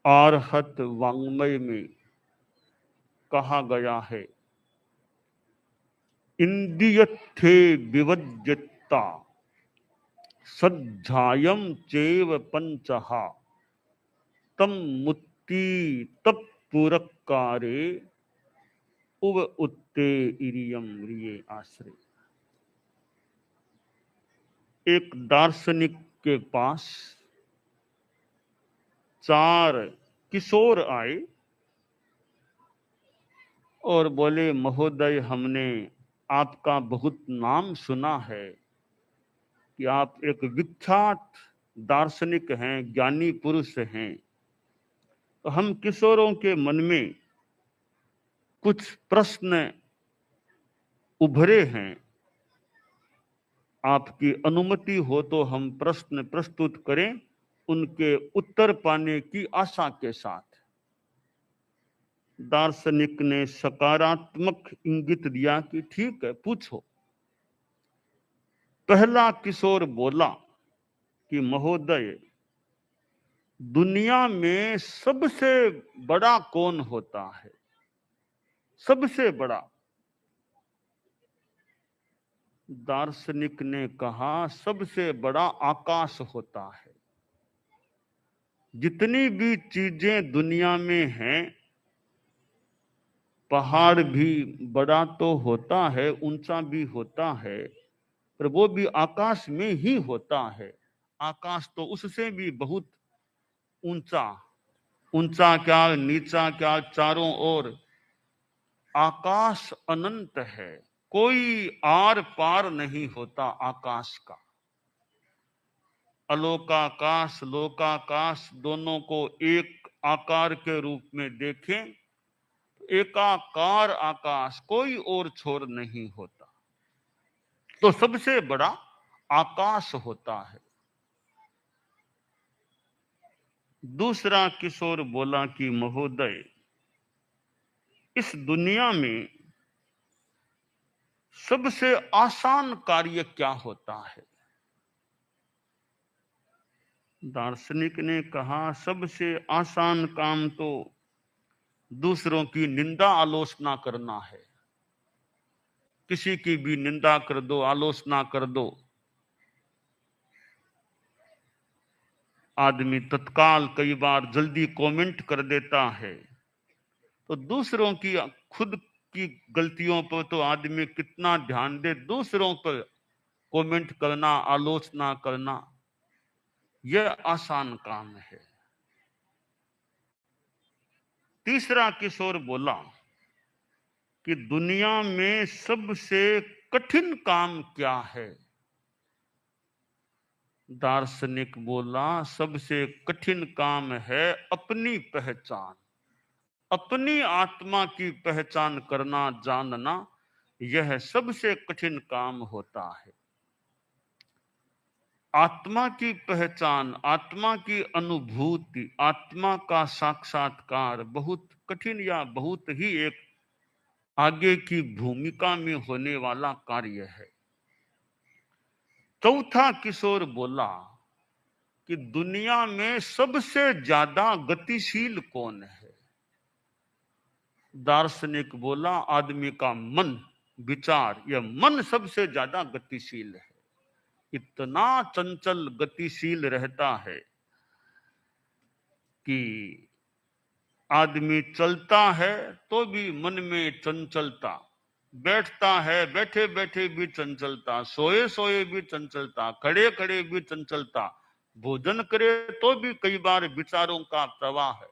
आर्हत वाङ्मय में कहा गया है, इंद्रियत्थे विवज्यता सज्जायम चैव पंचहा तम मुक्ति तप पुरक्कारे उव उत्ते इरियम रिये आश्रय। एक दार्शनिक के पास 4 किशोर आए और बोले, महोदय, हमने आपका बहुत नाम सुना है कि आप एक विख्यात दार्शनिक हैं, ज्ञानी पुरुष हैं। तो हम किशोरों के मन में कुछ प्रश्न उभरे हैं, आपकी अनुमति हो तो हम प्रश्न प्रस्तुत करें, उनके उत्तर पाने की आशा के साथ। दार्शनिक ने सकारात्मक इंगित दिया कि ठीक है, पूछो। पहला किशोर बोला कि महोदय, दुनिया में सबसे बड़ा कौन होता है? सबसे बड़ा। दार्शनिक ने कहा, सबसे बड़ा आकाश होता है। जितनी भी चीजें दुनिया में हैं, पहाड़ भी बड़ा तो होता है, ऊंचा भी होता है, पर वो भी आकाश में ही होता है। आकाश तो उससे भी बहुत ऊंचा, ऊंचा क्या नीचा क्या, चारों ओर आकाश अनंत है, कोई आर पार नहीं होता आकाश का। अलोकाकाश लोकाकाश दोनों को एक आकार के रूप में देखें, एकाकार आकाश, कोई और छोर नहीं होता। तो सबसे बड़ा आकाश होता है। दूसरा किशोर बोला कि महोदय, इस दुनिया में सबसे आसान कार्य क्या होता है? दार्शनिक ने कहा, सबसे आसान काम तो दूसरों की निंदा आलोचना करना है। किसी की भी निंदा कर दो, आलोचना कर दो, आदमी तत्काल कई बार जल्दी कमेंट कर देता है। तो दूसरों की, खुद की गलतियों पर तो आदमी कितना ध्यान दे, दूसरों पर कमेंट करना, आलोचना करना, यह आसान काम है। तीसरा किशोर बोला कि दुनिया में सबसे कठिन काम क्या है? दार्शनिक बोला, सबसे कठिन काम है अपनी पहचान, अपनी आत्मा की पहचान करना, जानना, यह सबसे कठिन काम होता है। आत्मा की पहचान, आत्मा की अनुभूति, आत्मा का साक्षात्कार बहुत कठिन या बहुत ही एक आगे की भूमिका में होने वाला कार्य है। चौथा किशोर बोला कि दुनिया में सबसे ज्यादा गतिशील कौन है? दार्शनिक बोला, आदमी का मन, विचार, यह मन सबसे ज्यादा गतिशील है। इतना चंचल गतिशील रहता है कि आदमी चलता है तो भी मन में चंचलता, बैठता है बैठे बैठे भी चंचलता, सोए सोए भी चंचलता, खड़े खड़े भी चंचलता, भोजन करे तो भी कई बार विचारों का प्रवाह है,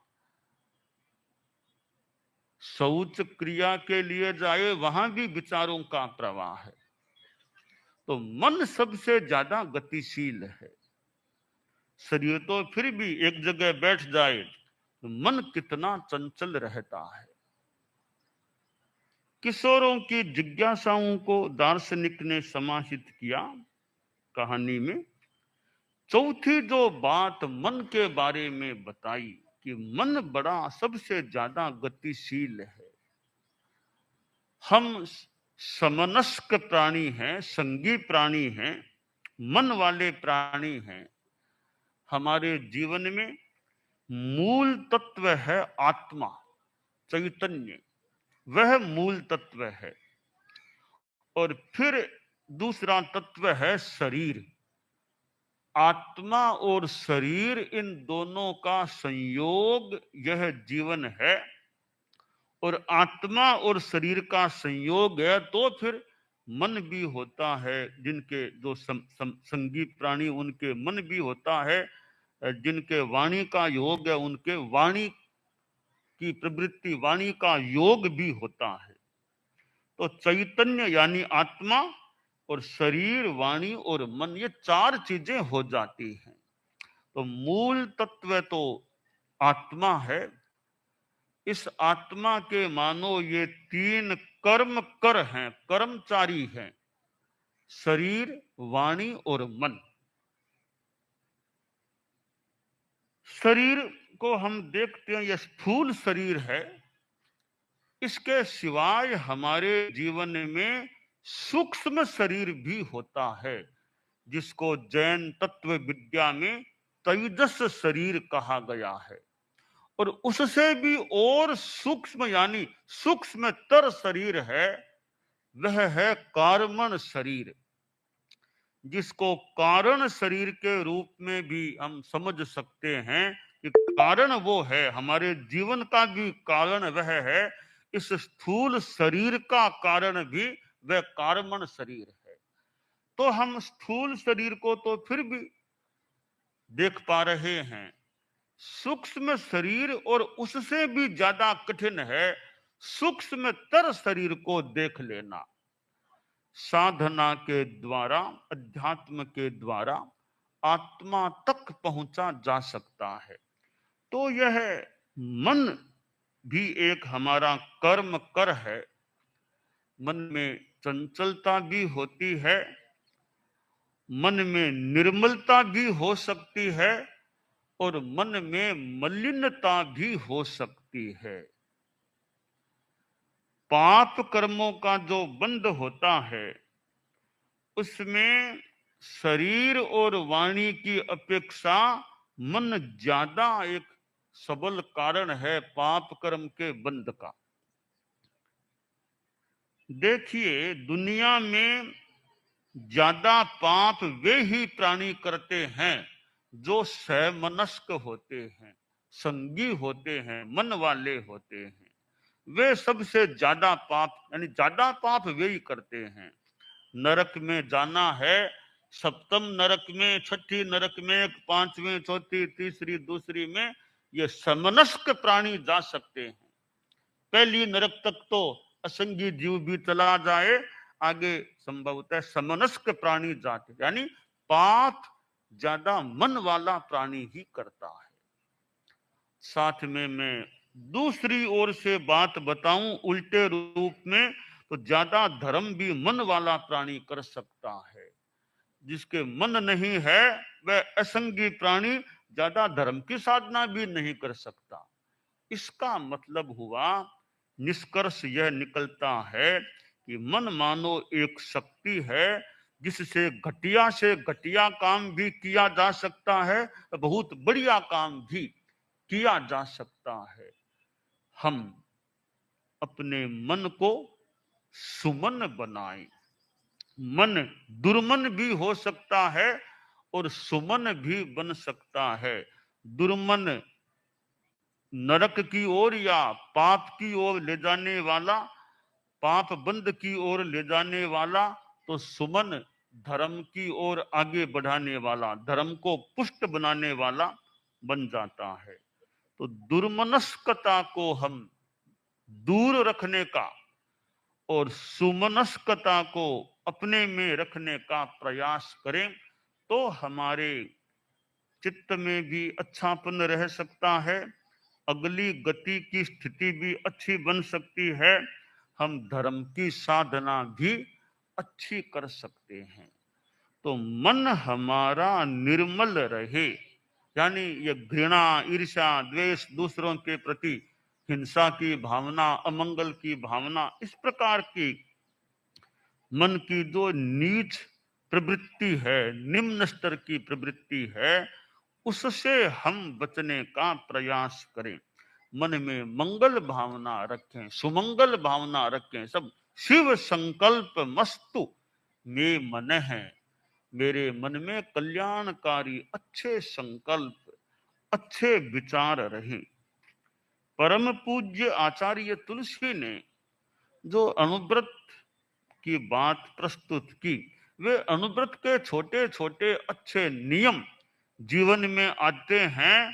शौच क्रिया के लिए जाए वहां भी विचारों का प्रवाह है। तो मन सबसे ज्यादा गतिशील है। शरीर तो फिर भी एक जगह बैठ जाए, तो मन कितना चंचल रहता है। किशोरों की जिज्ञासाओं को दार्शनिक ने समाहित किया कहानी में। चौथी जो बात मन के बारे में बताई कि मन बड़ा सबसे ज्यादा गतिशील है। हम समनस्क प्राणी हैं, संगी प्राणी हैं, मन वाले प्राणी हैं। हमारे जीवन में मूल तत्व है आत्मा, चैतन्य, वह मूल तत्व है। और फिर दूसरा तत्व है शरीर। आत्मा और शरीर, इन दोनों का संयोग यह जीवन है। और आत्मा और शरीर का संयोग है तो फिर मन भी होता है। जिनके जो संगी प्राणी, उनके मन भी होता है। जिनके वाणी का योग है, उनके वाणी की प्रवृत्ति, वाणी का योग भी होता है। तो चैतन्य यानी आत्मा, और शरीर, वाणी और मन, ये चार चीजें हो जाती हैं। तो मूल तत्व तो आत्मा है। इस आत्मा के मानो ये तीन कर्म कर हैं, कर्मचारी हैं, शरीर, वाणी और मन। शरीर को हम देखते हैं, यह स्थूल शरीर है। इसके सिवाय हमारे जीवन में सूक्ष्म शरीर भी होता है, जिसको जैन तत्व विद्या में तेजस शरीर कहा गया है। और उससे भी और सूक्ष्म यानी सूक्ष्मतर शरीर है, वह है कारमण शरीर, जिसको कारण शरीर के रूप में भी हम समझ सकते हैं कि कारण वो है, हमारे जीवन का भी कारण वह है। इस स्थूल शरीर का कारण भी वह कारमण शरीर है। तो हम स्थूल शरीर को तो फिर भी देख पा रहे हैं, सूक्ष्म शरीर और उससे भी ज्यादा कठिन है सूक्ष्मतर शरीर को देख लेना। साधना के द्वारा, अध्यात्म के द्वारा आत्मा तक पहुंचा जा सकता है। तो यह मन भी एक हमारा कर्म कर है। मन में चंचलता भी होती है, मन में निर्मलता भी हो सकती है, और मन में मलिनता भी हो सकती है। पाप कर्मों का जो बंध होता है, उसमें शरीर और वाणी की अपेक्षा मन ज्यादा एक सबल कारण है पाप कर्म के बंध का। देखिए, दुनिया में ज्यादा पाप वे ही प्राणी करते हैं जो सहमनस्क होते हैं, संगी होते हैं, मन वाले होते हैं। वे सबसे ज्यादा पाप, यानी ज्यादा पाप वे ही करते हैं। नरक में जाना है, सप्तम नरक में, छठी नरक में, पांचवें, चौथी, तीसरी, दूसरी में ये समनस्क प्राणी जा सकते हैं। पहली नरक तक तो असंगी जीव भी चला जाए, आगे संभवतः समनस्क प्राणी जाते, यानी पाप ज्यादा मन वाला प्राणी ही करता है। साथ में मैं दूसरी ओर से बात बताऊं उल्टे रूप में, तो ज्यादा धर्म भी मन वाला प्राणी कर सकता है। जिसके मन नहीं है वह असंगी प्राणी ज्यादा धर्म की साधना भी नहीं कर सकता। इसका मतलब हुआ, निष्कर्ष यह निकलता है कि मन मानो एक शक्ति है, जिससे घटिया से घटिया काम भी किया जा सकता है, बहुत बढ़िया काम भी किया जा सकता है। हम अपने मन को सुमन बनाएं। मन दुर्मन भी हो सकता है और सुमन भी बन सकता है। दुर्मन नरक की ओर या पाप की ओर ले जाने वाला, पाप बंद की ओर ले जाने वाला, तो सुमन धर्म की ओर आगे बढ़ाने वाला, धर्म को पुष्ट बनाने वाला बन जाता है। तो दुर्मनस्कता को हम दूर रखने का और सुमनस्कता को अपने में रखने का प्रयास करें, तो हमारे चित्त में भी अच्छापन रह सकता है, अगली गति की स्थिति भी अच्छी बन सकती है, हम धर्म की साधना भी अच्छी कर सकते हैं। तो मन हमारा निर्मल रहे, यानी ये घृणा, ईर्ष्या, द्वेष, दूसरों के प्रति हिंसा की भावना, अमंगल की भावना, इस प्रकार की मन की जो नीच प्रवृत्ति है, निम्न स्तर की प्रवृत्ति है, उससे हम बचने का प्रयास करें। मन में मंगल भावना रखें, सुमंगल भावना रखें। सब शिव संकल्प मस्तु में मन है, मेरे मन में कल्याणकारी अच्छे संकल्प, अच्छे विचार रहे। परम पूज्य आचार्य तुलसी ने जो अनुव्रत की बात प्रस्तुत की, वे अनुव्रत के छोटे छोटे अच्छे नियम जीवन में आते हैं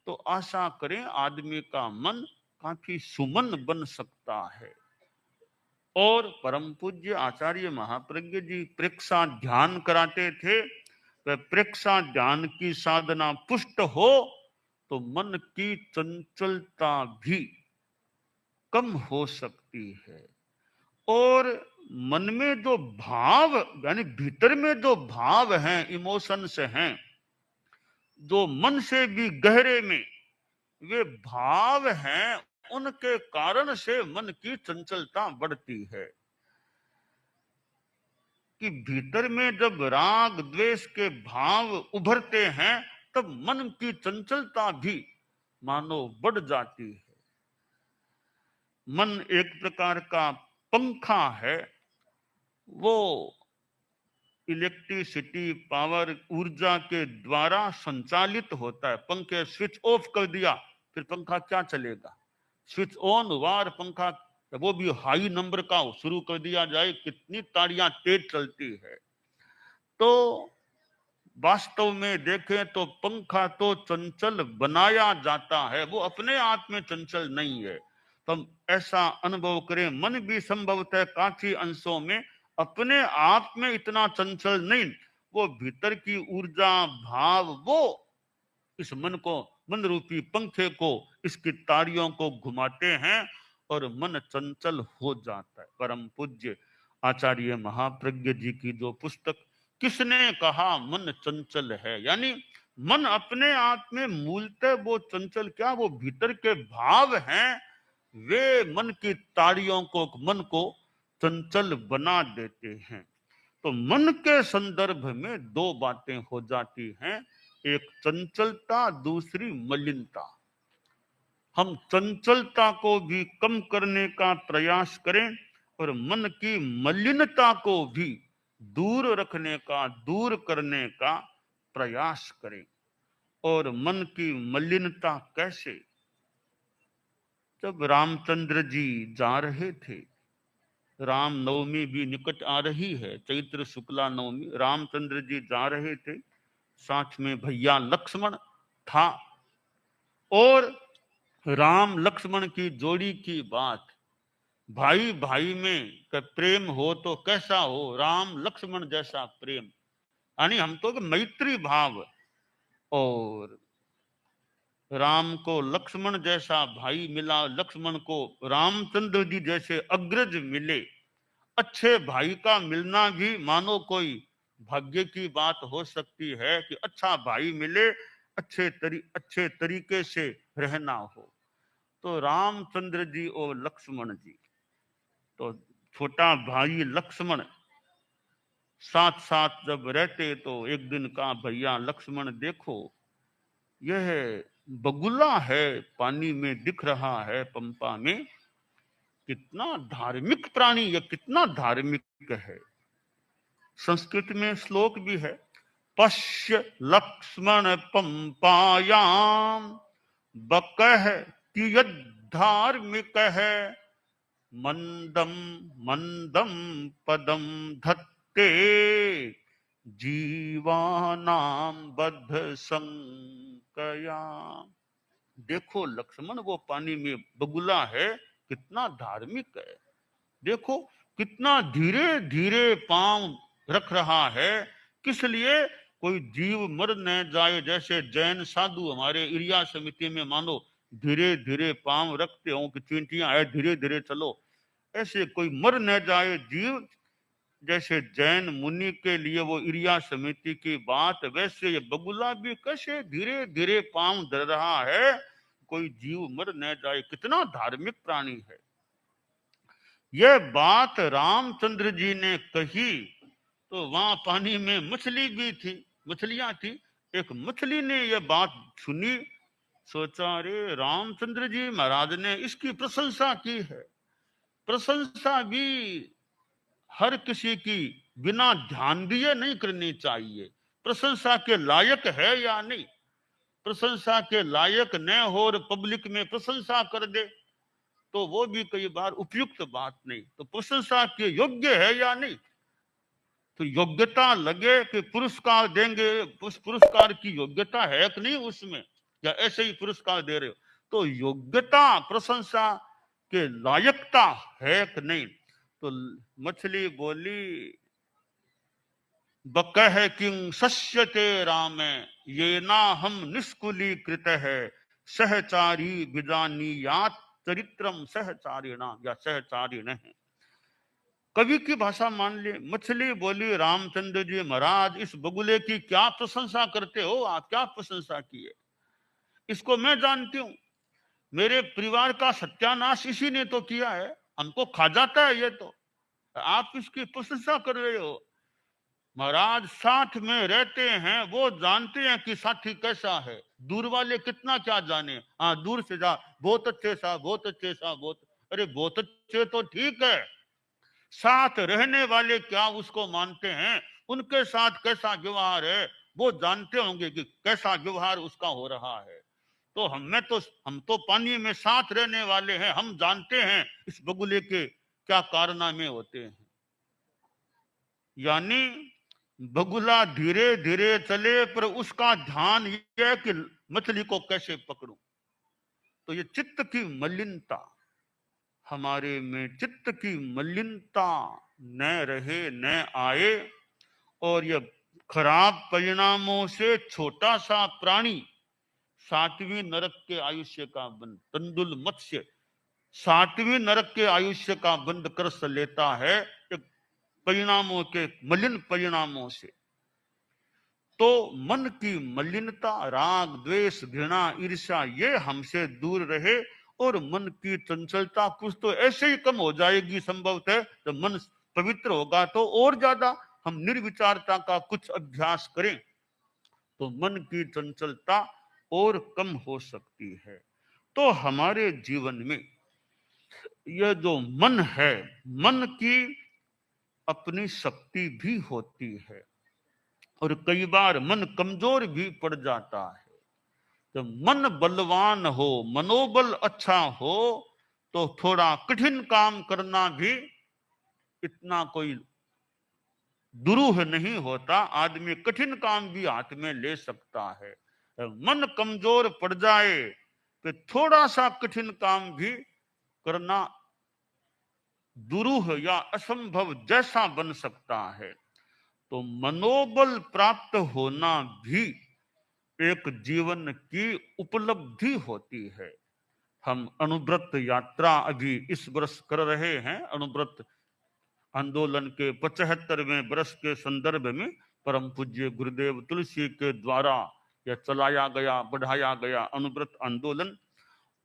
तो आशा करें आदमी का मन काफी सुमन बन सकता है। और परम पूज्य आचार्य महाप्रज्ञ जी प्रेक्षा ध्यान कराते थे। वह प्रेक्षा ध्यान की साधना पुष्ट हो तो मन की चंचलता भी कम हो सकती है। और मन में जो भाव, यानी भीतर में जो भाव हैं, इमोशंस हैं, जो मन से भी गहरे में वे भाव हैं, उनके कारण से मन की चंचलता बढ़ती है। कि भीतर में जब राग द्वेष के भाव उभरते हैं तब मन की चंचलता भी मानो बढ़ जाती है। मन एक प्रकार का पंखा है, वो इलेक्ट्रिसिटी पावर ऊर्जा के द्वारा संचालित होता है। पंखे स्विच ऑफ कर दिया फिर पंखा क्या चलेगा? स्विच ऑन हुआ और पंखा, वो भी हाई नंबर का शुरू कर दिया जाए, कितनी ताड़ियां तेज चलती है। तो वास्तव में देखें तो पंखा तो चंचल बनाया जाता है, वो अपने आप में चंचल नहीं है। तो हम ऐसा अनुभव करें, मन भी संभवतः काफी अंशों में अपने आप में इतना चंचल नहीं, वो भीतर की ऊर्जा भाव वो इस मन को, मन रूपी पंखे को, इसकी तारियों को घुमाते हैं और मन चंचल हो जाता है। परम पूज्य आचार्य महाप्रज्ञ जी की जो पुस्तक किसने कहा मन चंचल है, यानी मन अपने आप में मूलतः वो चंचल क्या, वो भीतर के भाव हैं, वे मन की ताड़ियों को, मन को चंचल बना देते हैं। तो मन के संदर्भ में दो बातें हो जाती हैं, एक चंचलता, दूसरी मलिनता। हम चंचलता को भी कम करने का प्रयास करें और मन की मलिनता को भी दूर रखने का, दूर करने का प्रयास करें। और मन की मलिनता कैसे? जब रामचंद्र जी जा रहे थे, राम नवमी भी निकट आ रही है, चैत्र शुक्ला नवमी, रामचंद्र जी जा रहे थे, साथ में भैया लक्ष्मण था। और राम लक्ष्मण की जोड़ी की बात, भाई भाई में प्रेम हो तो कैसा हो, राम लक्ष्मण जैसा प्रेम, यानी हम तो मैत्री भाव। और राम को लक्ष्मण जैसा भाई मिला, लक्ष्मण को रामचंद्र जी जैसे अग्रज मिले। अच्छे भाई का मिलना भी मानो कोई भाग्य की बात हो सकती है कि अच्छा भाई मिले, अच्छे तरीके से रहना हो। तो रामचंद्र जी और लक्ष्मण जी, तो छोटा भाई लक्ष्मण साथ साथ जब रहते तो एक दिन कहा, भैया लक्ष्मण देखो, यह बगुला है, पानी में दिख रहा है पंपा में, कितना धार्मिक प्राणी, यह कितना धार्मिक है। संस्कृत में श्लोक भी है, पश्य लक्ष्मण पंपायाम बकह कियद् धार्मिक है, मंदम मंदम पदम धत्ते जीवानाम बद्ध संकया। देखो लक्ष्मण वो पानी में बगुला है, कितना धार्मिक है। देखो कितना धीरे धीरे पांव रख रहा है, किस लिए? कोई जीव मर न जाए। जैसे जैन साधु हमारे एरिया समिति में मानो धीरे धीरे पांव रखते हो कि चींटियां है धीरे धीरे चलो, ऐसे कोई मर न जाए जीव, जैसे जैन मुनि के लिए वो एरिया समिति की बात, वैसे ये बगुला भी कैसे धीरे धीरे पांव धर रहा है, कोई जीव मर न जाए, कितना धार्मिक प्राणी है। यह बात रामचंद्र जी ने कही तो वहां पानी में मछली भी थी, मछलियां थी, एक मछली ने यह बात सुनी, सोचा अरे रामचंद्र जी महाराज ने इसकी प्रशंसा की है। प्रशंसा भी हर किसी की बिना ध्यान दिए नहीं करनी चाहिए। प्रशंसा के लायक है या नहीं, प्रशंसा के लायक न हो और पब्लिक में प्रशंसा कर दे तो वो भी कई बार उपयुक्त बात नहीं। तो प्रशंसा के योग्य है या नहीं, तो योग्यता लगे कि पुरस्कार देंगे, उस पुरस्कार की योग्यता है कि नहीं उसमें, या ऐसे ही पुरस्कार दे रहे हो, तो योग्यता प्रशंसा के लायकता है कि नहीं। तो मछली बोली बकह किं सस्यते राम ये ना हम निष्कुलीकृत है सहचारी विजानीयात चरित्रम सहचारिणा या सहचारिण है। कवि की भाषा मान ले, मछली बोली रामचंद्र जी महाराज इस बगुले की क्या प्रशंसा करते हो, आप क्या प्रशंसा की है, इसको मैं जानती हूँ, मेरे परिवार का सत्यानाश इसी ने तो किया है, हमको खा जाता है ये तो, आप इसकी प्रशंसा कर रहे हो। महाराज साथ में रहते हैं वो जानते हैं कि साथी कैसा है, दूर वाले कितना क्या जाने, हाँ दूर से जा बहुत अच्छे सा बहुत अच्छे सा बहुत, अरे बहुत अच्छे तो ठीक है, साथ रहने वाले क्या उसको मानते हैं, उनके साथ कैसा व्यवहार है वो जानते होंगे कि कैसा व्यवहार उसका हो रहा है। तो हम तो पानी में साथ रहने वाले हैं, हम जानते हैं इस बगुले के क्या कारनामे होते हैं। यानी बगुला धीरे धीरे चले पर उसका ध्यान यह है कि मछली को कैसे पकड़ूं। तो ये चित्त की मलिनता, हमारे में चित्त की मलिनता न रहे न आए, और यह खराब परिणामों से छोटा सा प्राणी 7वीं नरक के आयुष्य का बंध, तंदुल मत्स्य 7वीं नरक के आयुष्य का बंद कर लेता है परिणामों के मलिन परिणामों से। तो मन की मलिनता, राग द्वेष घृणा ईर्ष्या ये हमसे दूर रहे, और मन की चंचलता कुछ तो ऐसे ही कम हो जाएगी संभवतः, तो मन पवित्र होगा तो और ज्यादा हम निर्विचारता का कुछ अभ्यास करें तो मन की चंचलता और कम हो सकती है। तो हमारे जीवन में यह जो मन है, मन की अपनी शक्ति भी होती है और कई बार मन कमजोर भी पड़ जाता है। तो मन बलवान हो, मनोबल अच्छा हो तो थोड़ा कठिन काम करना भी इतना कोई दुरूह नहीं होता, आदमी कठिन काम भी हाथ में ले सकता है। मन कमजोर पड़ जाए तो थोड़ा सा कठिन काम भी करना दुरूह या असंभव जैसा बन सकता है। तो मनोबल प्राप्त होना भी एक जीवन की उपलब्धि होती है। हम अनुव्रत यात्रा अभी इस वर्ष कर रहे हैं, अनुव्रत आंदोलन के 75वें वर्ष के संदर्भ में परम पूज्य गुरुदेव तुलसी के द्वारा यह चलाया गया, बढ़ाया गया अनुव्रत आंदोलन।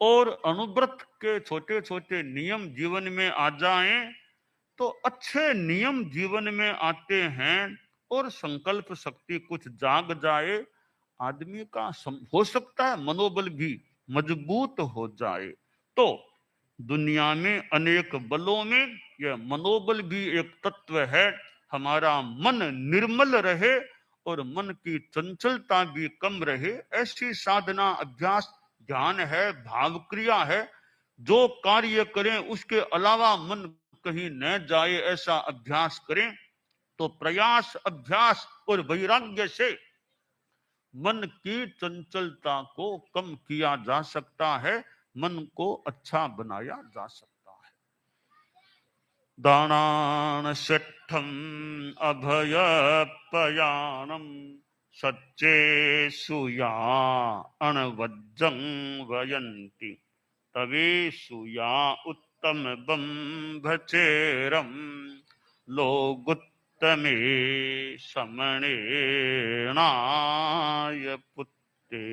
और अनुव्रत के छोटे छोटे नियम जीवन में आ जाएं तो अच्छे नियम जीवन में आते हैं और संकल्प शक्ति कुछ जाग जाए, आदमी का हो सकता है मनोबल भी मजबूत हो जाए। तो दुनिया में अनेक बलों में यह मनोबल भी एक तत्व है। हमारा मन निर्मल रहे और मन की चंचलता भी कम रहे, ऐसी साधना अभ्यास ध्यान है, भाव क्रिया है। जो कार्य करें उसके अलावा मन कहीं न जाए ऐसा अभ्यास करें। तो प्रयास, अभ्यास और वैराग्य से मन की चंचलता को कम किया जा सकता है, मन को अच्छा बनाया जा सकता है। दानान शठम अभय पयानम सच्चे सुया अणवज्जं वयंती तवे सुया उत्तम बंभचेरम लोगुत्तमे समणेनाय पुत्ते।